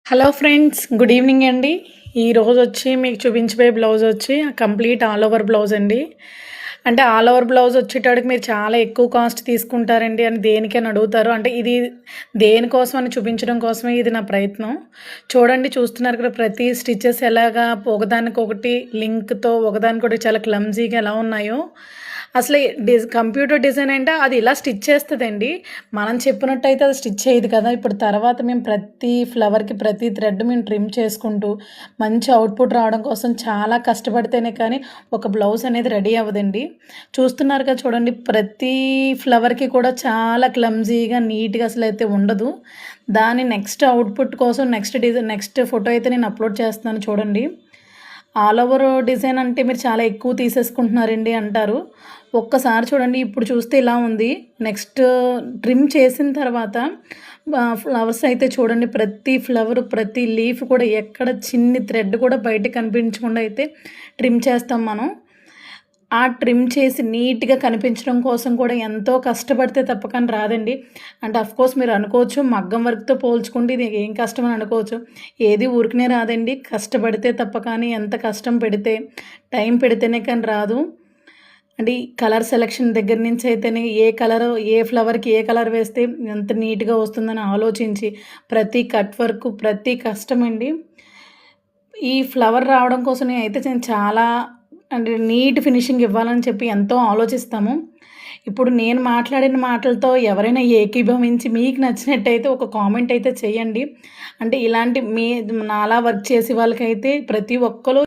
Hello friends, good evening అండి. ఈరోజు వచ్చి మీకు చూపించబోయే బ్లౌజ్ వచ్చి కంప్లీట్ ఆల్ ఓవర్ బ్లౌజ్ అండి. అంటే ఆల్ ఓవర్ బ్లౌజ్ వచ్చేటప్పటికి మీరు చాలా ఎక్కువ కాస్ట్ తీసుకుంటారండి అని దేనికని అడుగుతారు. అంటే ఇది దేనికోసం అని చూపించడం కోసమే ఇది నా ప్రయత్నం. చూడండి, చూస్తున్నారు కదా ప్రతి స్టిచెస్ ఎలాగా ఒకదానికొకటి లింక్తో ఒకదానికొకటి చాలా క్లమ్జీగా ఎలా ఉన్నాయో. అసలు కంప్యూటర్ డిజైన్ అంటే అది ఇలా స్టిచ్ చేస్తుందండి. మనం చెప్పినట్టయితే అది స్టిచ్ చేయదు కదా. ఇప్పుడు తర్వాత మేము ప్రతి ఫ్లవర్కి ప్రతి థ్రెడ్ మేము ట్రిమ్ చేసుకుంటూ మంచి అవుట్పుట్ రావడం కోసం చాలా కష్టపడితేనే కానీ ఒక బ్లౌజ్ అనేది రెడీ అవ్వదండి. చూస్తున్నారు కదా, చూడండి ప్రతి ఫ్లవర్కి కూడా చాలా క్లమ్జీగా నీట్గా అసలు అయితే ఉండదు. దాని నెక్స్ట్ అవుట్పుట్ కోసం నెక్స్ట్ ఫోటో అయితే నేను అప్లోడ్ చేస్తున్నాను. చూడండి, ఆల్ ఓవర్ డిజైన్ అంటే మీరు చాలా ఎక్కువ తీసేసుకుంటున్నారండి అంటారు. ఒక్కసారి చూడండి, ఇప్పుడు చూస్తే ఇలా ఉంది. నెక్స్ట్ ట్రిమ్ చేసిన తర్వాత ఫ్లవర్స్ అయితే చూడండి, ప్రతి ఫ్లవర్ ప్రతి లీఫ్ కూడా ఎక్కడ చిన్ని థ్రెడ్ కూడా బయట కనిపించకుండా అయితే ట్రిమ్ చేస్తాం మనం. ఆ ట్రిమ్ చేసి నీట్గా కనిపించడం కోసం కూడా ఎంతో కష్టపడితే తప్పకని రాదండి. అంటే అఫ్కోర్స్ మీరు అనుకోవచ్చు మగ్గం వర్క్తో పోల్చుకుంటే ఇది ఏం కష్టం అని అనుకోవచ్చు. ఏది ఊరికనే రాదండి, కష్టపడితే తప్ప కానీ ఎంత కష్టం పెడితే టైం పెడితేనే కానీ రాదు. అంటే ఈ కలర్ సెలెక్షన్ దగ్గర నుంచి అయితేనే ఏ ఫ్లవర్కి ఏ కలర్ వేస్తే ఎంత నీట్గా వస్తుందని ఆలోచించి ప్రతి కట్ వర్క్ ప్రతి కష్టమండి. ఈ ఫ్లవర్ రావడం కోసం నేను చాలా అంటే నీట్ ఫినిషింగ్ ఇవ్వాలని చెప్పి ఎంతో ఆలోచిస్తాము. ఇప్పుడు నేను మాట్లాడిన మాటలతో ఎవరైనా ఏకీభవించి మీకు నచ్చినట్టయితే ఒక కామెంట్ అయితే చేయండి. అంటే ఇలాంటి నాలా వర్క్ చేసే వాళ్ళకైతే ప్రతి ఒక్కరు